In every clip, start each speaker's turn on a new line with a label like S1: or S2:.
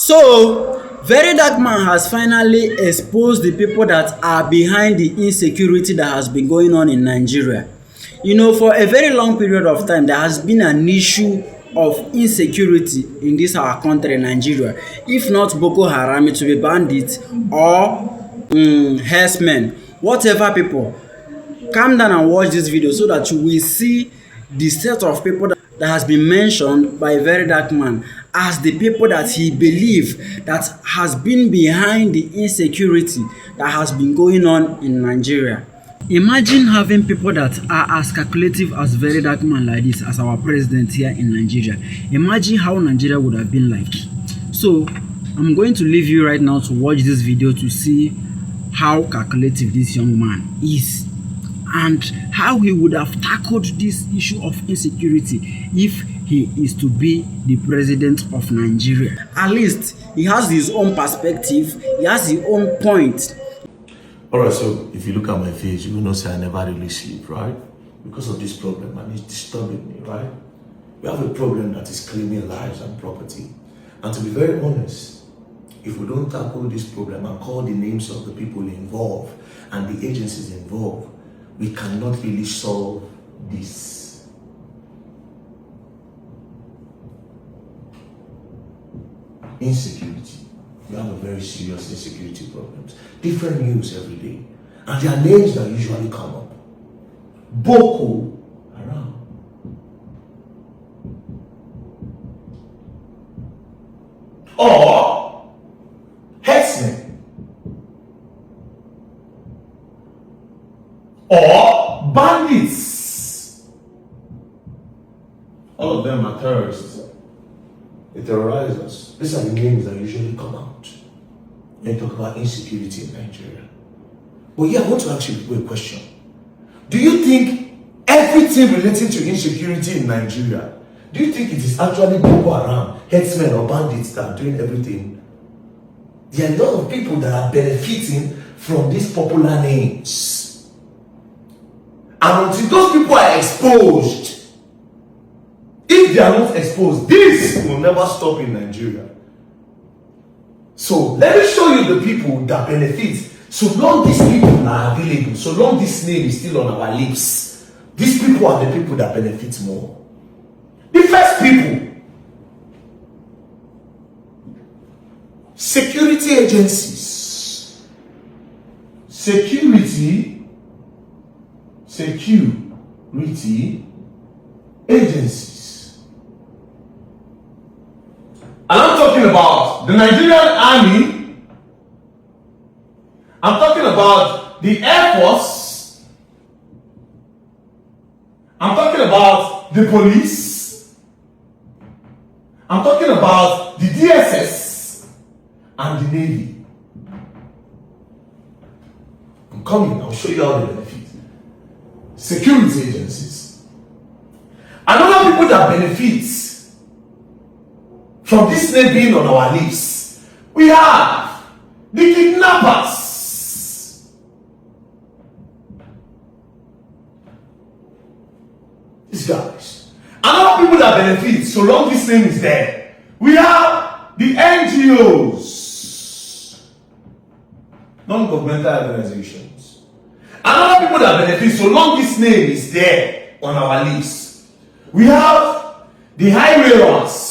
S1: So, VeryDarkMan has finally exposed the people that are behind the insecurity that has been going on in Nigeria. You know, for a very long period of time, there has been an issue of insecurity in this our country, Nigeria. If not Boko Haram, it will be bandits or herdsmen, whatever people. Calm down and watch this video so that you will see the set of people that has been mentioned by VeryDarkMan as the people that he believe that has been behind the insecurity that has been going on in Nigeria. Imagine having people that are as calculative as VeryDarkMan like this as our president here in Nigeria. Imagine how Nigeria would have been like. So I'm going to leave you right now to watch this video to see how calculative this young man is and how he would have tackled this issue of insecurity if he is to be the president of Nigeria. At least he has his own perspective, he has his own point.
S2: Alright, so if you look at my face, you will not say I never really sleep, right? Because of this problem, and it's disturbing me, right? We have a problem that is claiming lives and property. And to be very honest, if we don't tackle this problem and call the names of the people involved and the agencies involved, we cannot really solve this. Insecurity. We have a very serious insecurity problems. Different news every day. And there are names that usually come up. Boko Haram. Or herdsmen. Or bandits. All of them are terrorists. They terrorize us. These are the names that usually come out when you talk about insecurity in Nigeria. But yeah, I want to ask you a question. Do you think everything relating to insecurity in Nigeria, do you think it is actually Boko Haram, herdsmen or bandits that are doing everything? There are a lot of people that are benefiting from these popular names. And until those people are exposed, if they are not exposed, this will never stop in Nigeria. So let me show you the people that benefit. So long these people are available, so long this name is still on our lips, these people are the people that benefit more. The first people, security agencies. Security agencies. And I'm talking about the Nigerian Army. I'm talking about the Air Force. I'm talking about the police. I'm talking about the DSS and the Navy. I'm coming, I'll show you how they benefit. Security agencies. Another people that benefits from this name being on our lips, we have the kidnappers. These guys. Another people that benefit so long this name is there, we have the NGOs, non-governmental organizations. Another people that benefit so long this name is there on our lips, we have the highway runners.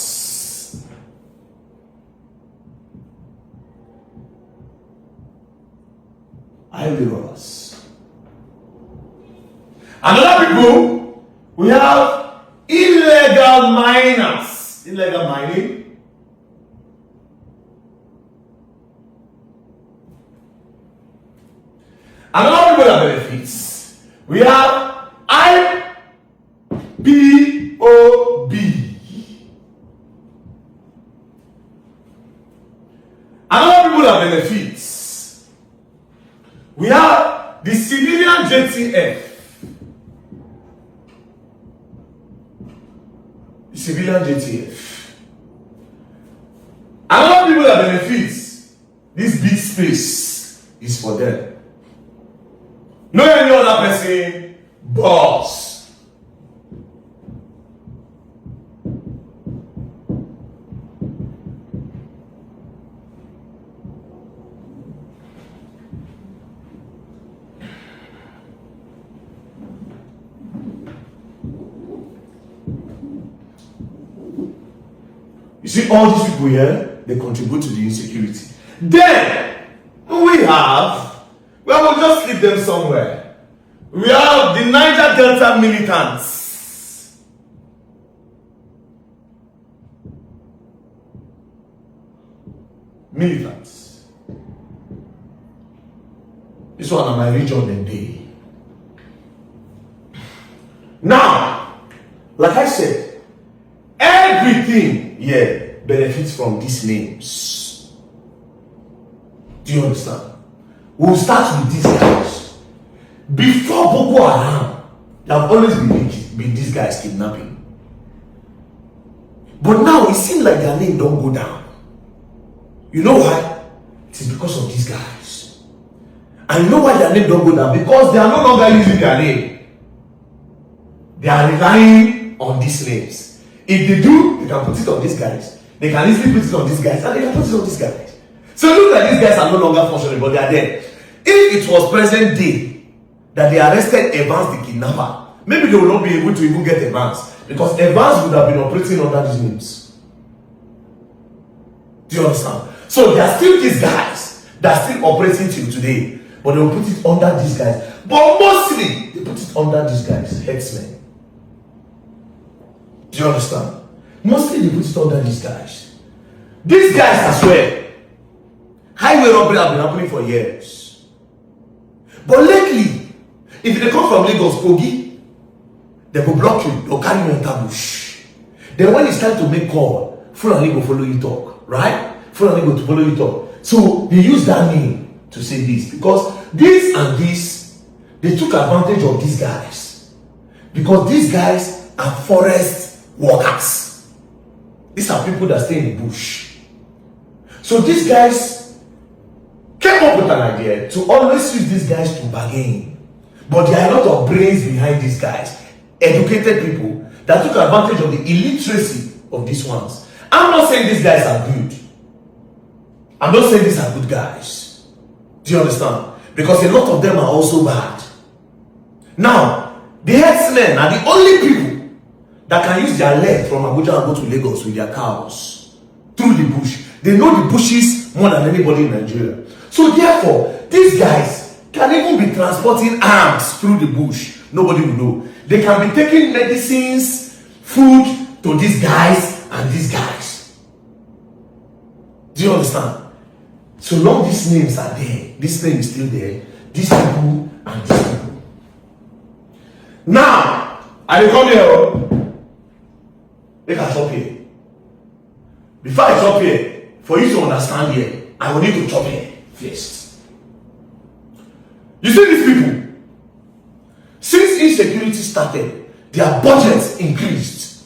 S2: Highway runners. Another people, we have illegal miners. Illegal mining. Another people that benefits, we have IPOB. Another people that benefits, we have the civilian JTF. Civilian JTF. Another people that benefits, this big space is for them. No any other person, boss. see all these people here, they contribute to the insecurity. Then, we have, well, we'll just leave them somewhere. We have the Niger Delta militants. Militants. This one on my region and day. Now, like I said, everything here benefits from these names. Do you understand? We'll start with these guys. Before Boko Haram, there have always been these guys kidnapping. But now it seems like their name don't go down. You know why? It is because of these guys. And you know why their name don't go down? Because they are no longer using their name. They are relying on these names. If they do, they can put it on these guys. They can easily put it on these guys, and they can put it on these guys. So it looks like these guys are no longer functioning, but they are there. If it was present day that they arrested Evans the kidnapper, maybe they will not be able to even get Evans, because Evans would have been operating under these names. Do you understand? So there are still these guys that are still operating till today, but they will put it under these guys. But mostly they put it under these guys, headsmen. Do you understand? Mostly they put it under these guys. These guys, I swear, highway robbery have been happening for years. But lately, if they come from Lagos, Kogi, they will block you, they'll carry you enter bush. Then when it's time to make call, Fulani go follow you talk, right? Fulani go to follow you talk. So they use that name to say this, because this and this, they took advantage of these guys. Because these guys are forest workers. These are people that stay in the bush. So these guys came up with an idea to always use these guys to bargain. But there are a lot of brains behind these guys, educated people that took advantage of the illiteracy of these ones. I'm not saying these guys are good. I'm not saying these are good guys. Do you understand? Because a lot of them are also bad. Now, the herdsmen are the only people that can use their leg from Abuja and go to Lagos with their cows through the bush. They know the bushes more than anybody in Nigeria. So therefore, these guys can even be transporting arms through the bush. Nobody will know. They can be taking medicines, food to these guys and these guys. Do you understand? So long these names are there, this name is still there, these people and these people. Now, I will come here. They can chop here. Before I chop here, for you to understand here, I will need to chop here first. You see these people, since insecurity started, their budgets increased.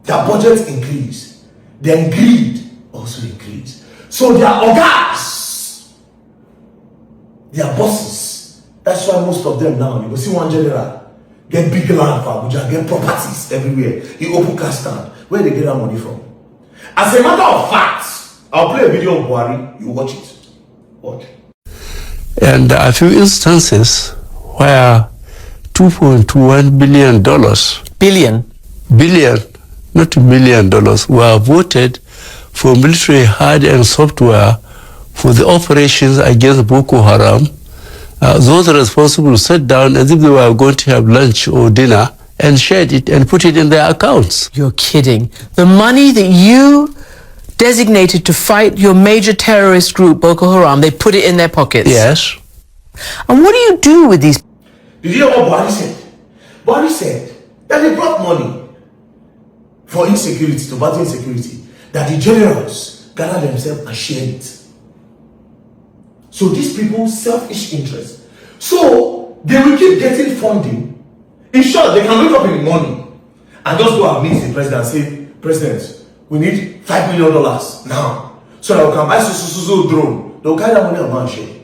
S2: Their budgets increased. Their greed also increased. So their organs, their bosses, that's why most of them now, you will see one general get big land for Abuja, get properties everywhere. He open cash stand. Where they get that money from? As a matter of fact, I'll play a video of Buhari. You watch it. Watch.
S3: And a few instances where $2.1 billion, billion, not $1 million, were voted for military hardware and software for the operations against Boko Haram. Those responsible sat down as if they were going to have lunch or dinner and shared it and put it in their accounts.
S4: You're kidding. The money that you designated to fight your major terrorist group, Boko Haram, they put it in their pockets?
S3: Yes.
S4: And what do you do with these?
S2: Did you hear what Buhari said? Buhari said that they brought money for insecurity, to battle insecurity, that the generals gathered themselves and shared it. So these people, selfish interest. So they will keep getting funding. In short, they can wake up in the morning and just go and meet the president and say, President, we need $5 million now, so that we can buy so drone. They'll carry that money and go and share.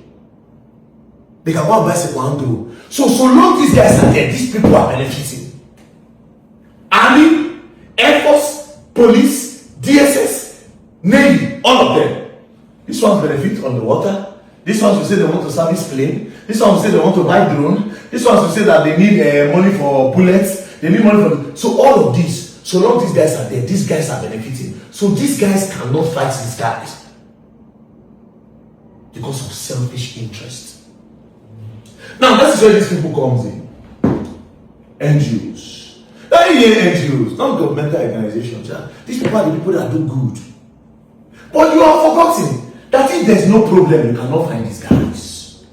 S2: They can go and buy one drone. So long these guys are there, these people are benefiting. Army, Air Force, Police, DSS, Navy, all of them. This one benefit on the water. This one will say they want to service plane. This one will say they want to buy drone. This one will say that they need money for bullets. They need money for... So all of this. So long these guys are there, these guys are benefiting. So these guys cannot fight these guys because of selfish interest. Now, that's where these people comes in. NGOs. Now you hear NGOs, non-governmental organizations. These people are the people that do good. But you are forgetting that if there's no problem, you cannot find these guys.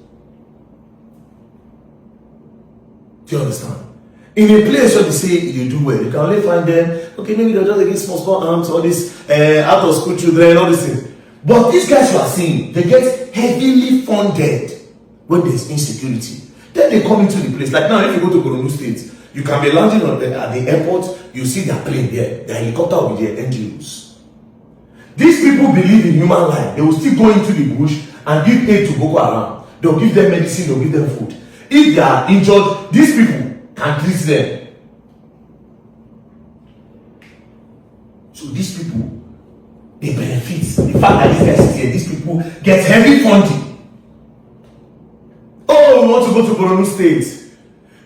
S2: Do you understand? In a place where they say you do well, you can only find them, okay, maybe they're just against small arms, all this out of school children, all these things. But these guys you are seeing, they get heavily funded when there's insecurity. Then they come into the place. Like now, if you go to Borno State, you can be landing at the airport, you see their plane there, their helicopter will be there, NGOs. These people believe in human life. They will still go into the bush and give aid to Boko Haram. They'll give them medicine, they'll give them food. If they are injured, these people can treat them. So these people, they benefit. The fact that these guys is here, these people get heavy funding. Oh, we want to go to Borno State.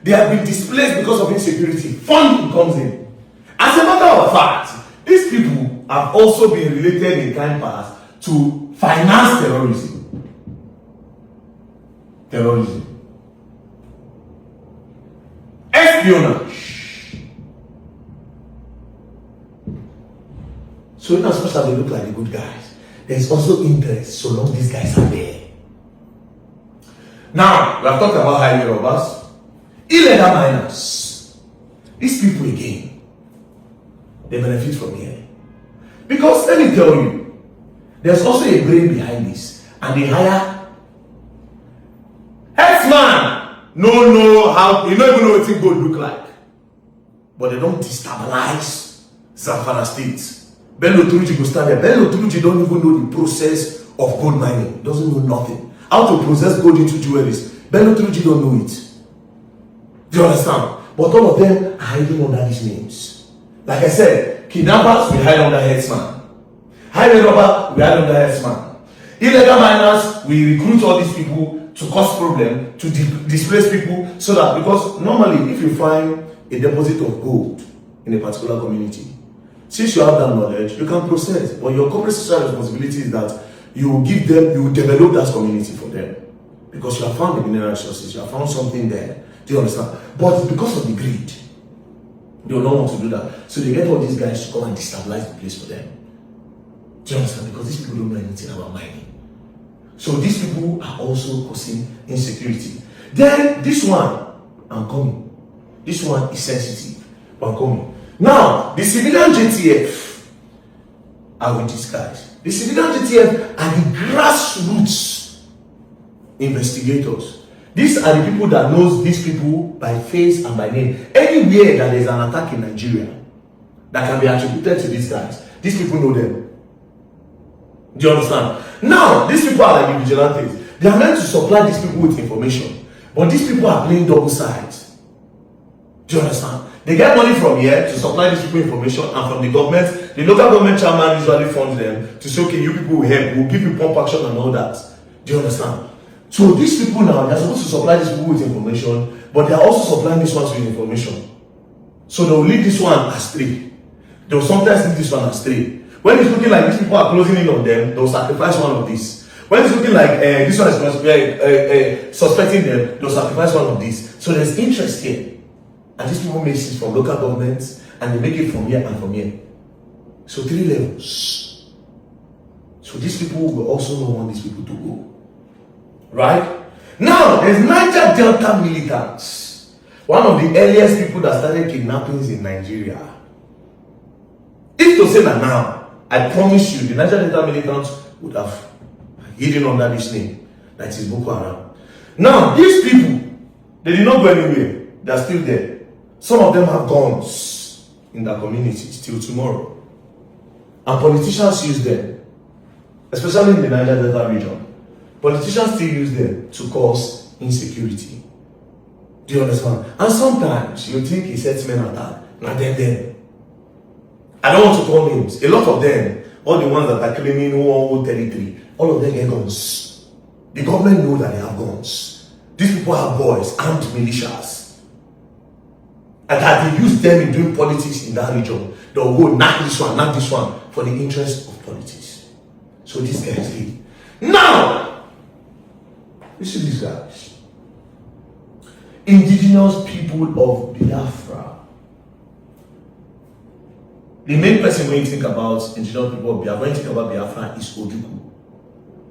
S2: They have been displaced because of insecurity. Funding comes in. As a matter of fact, these people have also been related in time past to finance terrorism. Espionage. So in as much as they look like the good guys, there's also interest so long these guys are there. Now, we have talked about highway robbers, illegal miners. These people again, they benefit from here. Because let me tell you, there's also a brain behind this. And they hire X-Man. No, how you don't even know what it gold look like. But they don't destabilize Zamfara State. Bello Turuji go stand there. Bello Turuji don't even know the process of gold mining. Doesn't know nothing. How to process gold into jewelries. Bello Turuji don't know it. Do you understand? But all of them are hiding under these names. Like I said, kidnappers, we hide under headsman. Highway robber, we hide under headsman. Illegal miners, we recruit all these people to cause problem, to displace people, so that, because normally if you find a deposit of gold in a particular community, since you have that knowledge, you can process. But your corporate social responsibility is that you will give them, you will develop that community for them. Because you have found the mineral resources, you have found something there. Do you understand? But because of the greed, they will not want to do that. So they get all these guys to come and destabilize the place for them. Do you understand? Because these people don't know anything about mining. So these people are also causing insecurity. Then this one, I'm coming. This one is sensitive, but I'm coming. Now, the civilian JTF are with these guys. The civilian JTF are the grassroots investigators. These are the people that knows these people by face and by name. Anywhere that there's an attack in Nigeria that can be attributed to these guys, these people know them. Do you understand? Now, these people are like the vigilantes. They are meant to supply these people with information. But these people are playing double sides. Do you understand? They get money from here to supply these people information, and from the government, the local government chairman usually funds them to say, okay, you people will help, we'll give you pump action and all that. Do you understand? So these people now, they're supposed to supply these people with information, but they're also supplying this one with information. So they'll lead this one astray. They'll sometimes lead this one astray. When it's looking like these people are closing in on them, they'll sacrifice one of these. When it's looking like this one is suspecting them, they'll sacrifice one of these. So there's interest here. And these people make it from local governments, and they make it from here and from here. So 3 levels. So these people will also not want these people to go. Right? Now, there's Niger Delta militants. One of the earliest people that started kidnappings in Nigeria. If to say that now, I promise you, the Niger Delta militants would have hidden under this name. That is Boko Haram. Now, these people, they did not go anywhere. They are still there. Some of them have guns in their communities till tomorrow. And politicians use them, especially in the Niger Delta region. Politicians still use them to cause insecurity. Do you understand? And sometimes you think it's herdsmen attack. Now them. I don't want to call names. A lot of them, all the ones that are claiming whole territory, all of them get guns. The government knows that they have guns. These people have boys, armed militias. And that they use them in doing politics in that region. they'll go knock this one for the interest of politics. So these guys did. Now, you see these guys. Indigenous people of Biafra. The main person when you think about indigenous people of Biafra, when you think about Biafra, is Ojukwu.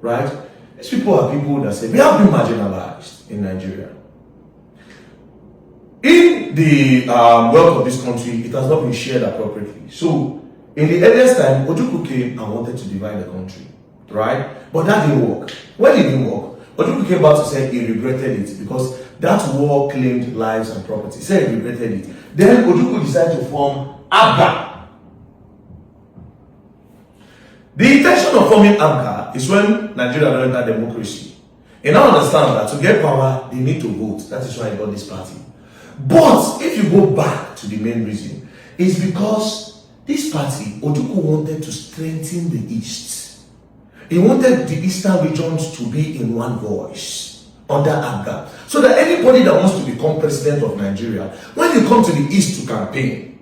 S2: Right? These people are people that say, we have been marginalized in Nigeria. In the wealth of this country, it has not been shared appropriately. So, in the earliest time, Ojukwu came and wanted to divide the country. Right? But that didn't work. When it didn't work, Ojukwu came back to say he regretted it because that war claimed lives and property. He said he regretted it. Then Ojukwu decided to form Abga. The intention of forming Abga is when Nigeria don't enter democracy. And I understand that to get power, they need to vote. That is why I got this party. But if you go back to the main reason, it's because this party, Ojukwu wanted to strengthen the East. He wanted the Eastern regions to be in one voice under Abga. So that anybody that wants to become president of Nigeria, when you come to the East to campaign,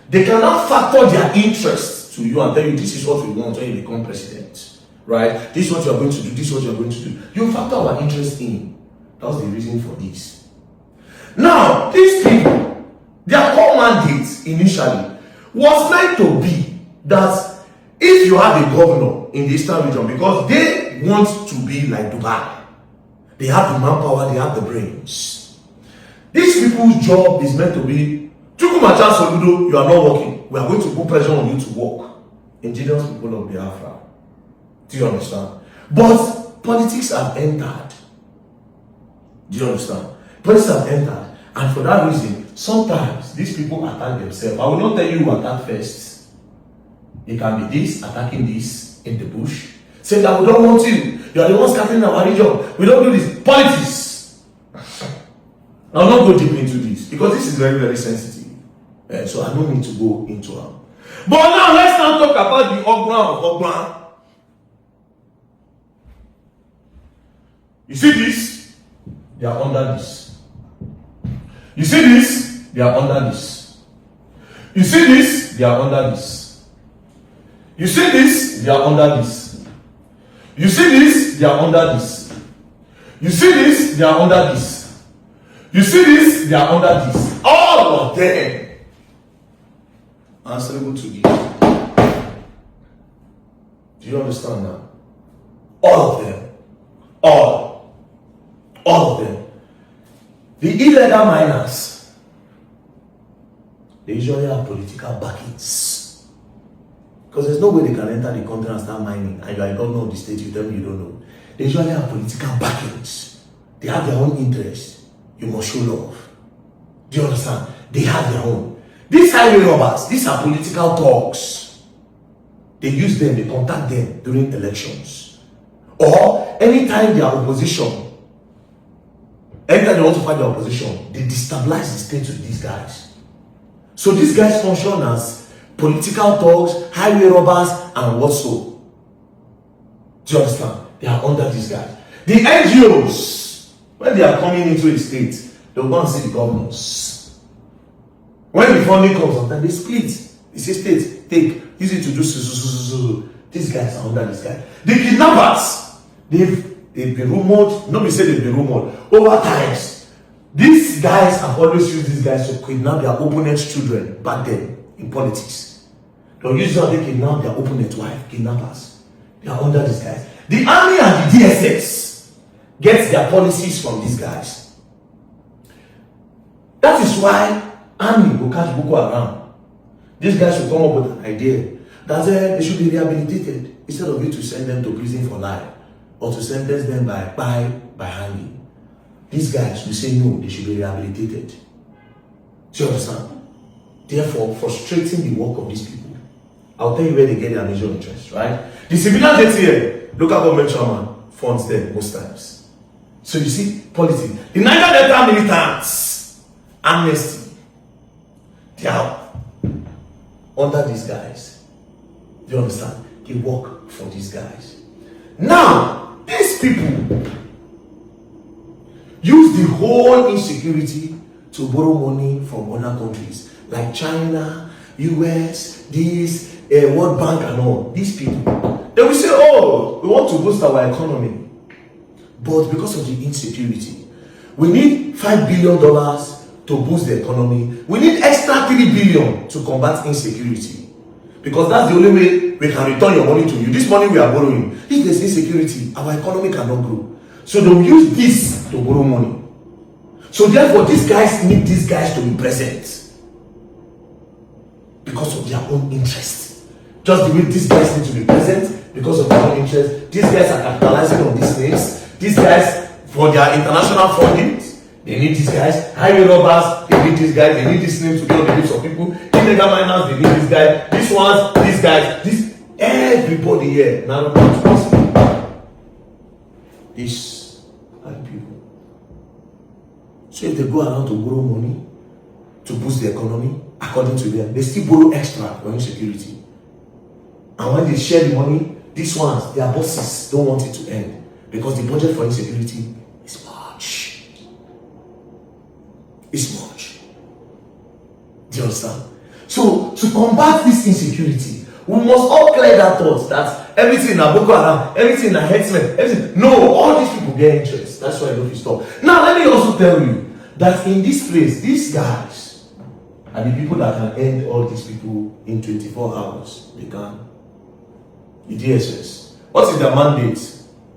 S2: they cannot factor their interests to you and tell you this is what we want when you become president. Right? This is what you are going to do, this is what you are going to do. You factor our interest in. That was the reason for this. Now, these people, their core mandate initially was meant to be that if you have a governor in the Eastern region, because they want to be like Dubai, they have the manpower, they have the brains. These people's job is meant to be, Chukwumacha Soludo, you are not working. We are going to put pressure on you to work. Indigenous people of Biafra. Do you understand? But politics have entered. Do you understand? Politics have entered. And for that reason, sometimes these people attack themselves. I will not tell you who attack first. It can be this, attacking this in the bush. Saying that we don't want you. You are the ones scattering our region. We don't do this. Politics. I will not go deep into this because this is very, very sensitive. So I don't need to go into it. But now let's now talk about the Ogban of Ogban. You see this? They are under this. You see this? They are under this. You see this? They are under this. You see this? They are under this. You see this? They are under this. You see this? They are under this. You see this? They are under this. All of them answerable to this. Do you understand now? All of them. All of them. The illegal miners, they usually have political backings. Because there's no way they can enter the country and start mining. And you are a governor of the state, you tell me you don't know. They usually have political backings. They have their own interests. You must show love. Do you understand? They have their own. These highway robbers, these are political talks. They use them, they contact them during elections. Or anytime they are opposition, anytime they want to fight the opposition, they destabilize the state with these guys. So these guys function as political talks, highway robbers, and what so. Do you understand? They are under these guys. The NGOs, when they are coming into a state, they will go and see the governors. When the funding comes, sometimes they split. They say, state, take, use it to do so. These guys are under this guy. The kidnappers, they've been rumored, nobody said they've been rumored. Over times, these guys have always used these guys to kidnap their opponent's children back then in politics. They'll use how they kidnap their opponent's wife, kidnappers. They are under these guys. The army and the DSS get their policies from these guys. That is why army will catch Boko Haram. These guys will come up with an idea that they should be rehabilitated instead of you to send them to prison for life or to sentence them by hanging. These guys will say no, they should be rehabilitated. Do you understand? Therefore, frustrating the work of these people. I'll tell you where they get their major interest, right? The civilian JTL, local government chairman, funds them most times. So you see, politics. The Niger Delta militants, amnesty. They are under these guys. Do you understand? They work for these guys. Now, these people use the whole insecurity to borrow money from other countries like China, US, this, World Bank and all, these people, they will say, oh, we want to boost our economy. But because of the insecurity, we need $5 billion to boost the economy. We need extra 3 billion to combat insecurity. Because that's the only way we can return your money to you. This money we are borrowing, if there's insecurity, our economy cannot grow. So they will use this to borrow money. So therefore, these guys need these guys to be present because of their own interest. Just the way these guys need to be present because of their own interest. These guys are capitalizing on these names. These guys, for their international funding, they need these guys. Highway robbers, they need these guys. They need these names to be on the lips of people. Illegal miners, they need these guys. These ones, these guys, this everybody here. Now, these are the people. So if they go around to borrow money to boost the economy, according to them, they still borrow extra for insecurity. And when they share the money, these ones, their bosses don't want it to end because the budget for insecurity is much. It's much. Do you understand? So to combat this insecurity, we must all clear that thought that everything in Boko Haram, everything in headsmen, everything. No, all these people get interest. That's why I don't stop. Now let me also tell you that in this place, these guys are the people that can end all these people in 24 hours. They can. The DSS. What is their mandate?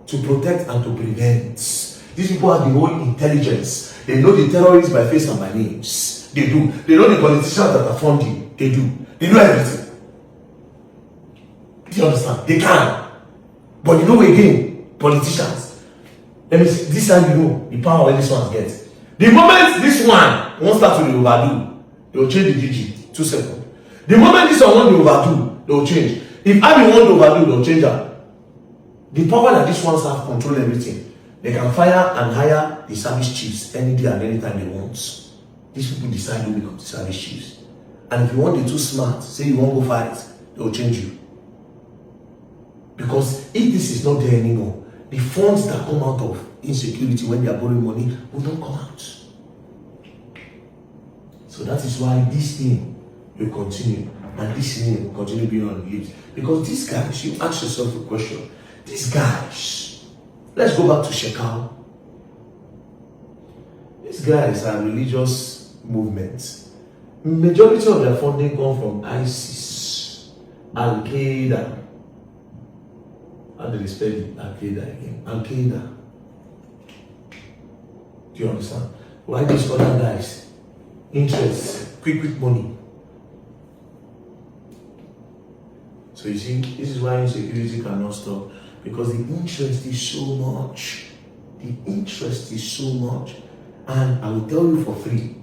S2: To protect and to prevent. These people have the whole intelligence. They know the terrorists by face and by names. They do. They know the politicians that are funding. They do. They know everything. Do you understand? They can. But you know again, politicians. Let me see. This time you know the power this one gets. The moment this one won't start to overdo, they will change the GG. 2 seconds. The moment this one won't overdo, they will change. If I want to overdo, they will change that. The power that these ones have control everything. They can fire and hire the service chiefs any day and any time they want. These people decide who become the service chiefs. And if you want the too smart, say you won't go fight, they will change you. Because if this is not there anymore, the funds that come out of insecurity when they are borrowing money will not come out. So that is why this thing will continue. And this thing will continue being on the lips. Because these guys, you ask yourself a question. These guys, let's go back to Shekau. These guys are religious movements. Majority of their funding comes from ISIS, Al Qaeda. How do they spell it? Al Qaeda again. Al Qaeda. Do you understand? Why these other guys? Interest, quick money. So you see, this is why insecurity cannot stop. Because the interest is so much. The interest is so much. And I will tell you for free,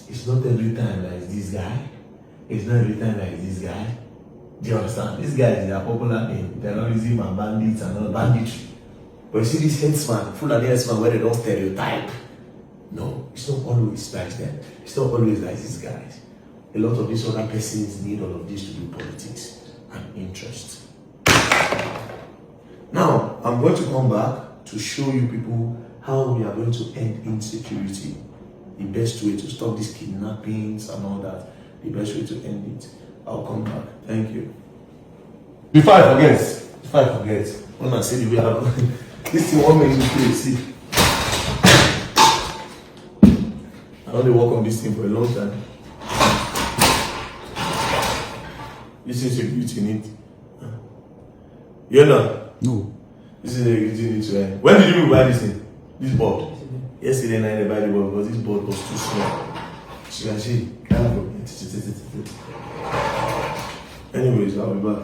S2: it's not every time that it's this guy. It's not every time that it's this guy. Do you understand? These guys are popular in terrorism and bandits and all banditry. But you see this headsman, full of headsman where they don't stereotype. No, it's not always like them. It's not always like these guys. A lot of these other persons need all of this to do politics and interest. Now, I'm going to come back to show you people how we are going to end insecurity. The best way to stop these kidnappings and all that. The best way to end it. I'll come back. Thank you. Before I forget, when I say the way I have this thing won't make me feel sick. I only work on this thing for a long time. This insecurity need. You know?
S3: No.
S2: This is a you need to end. When did you buy this thing? This board? Yesterday night I buy the board because this board was too small. So you can see, anyways, I'll be back.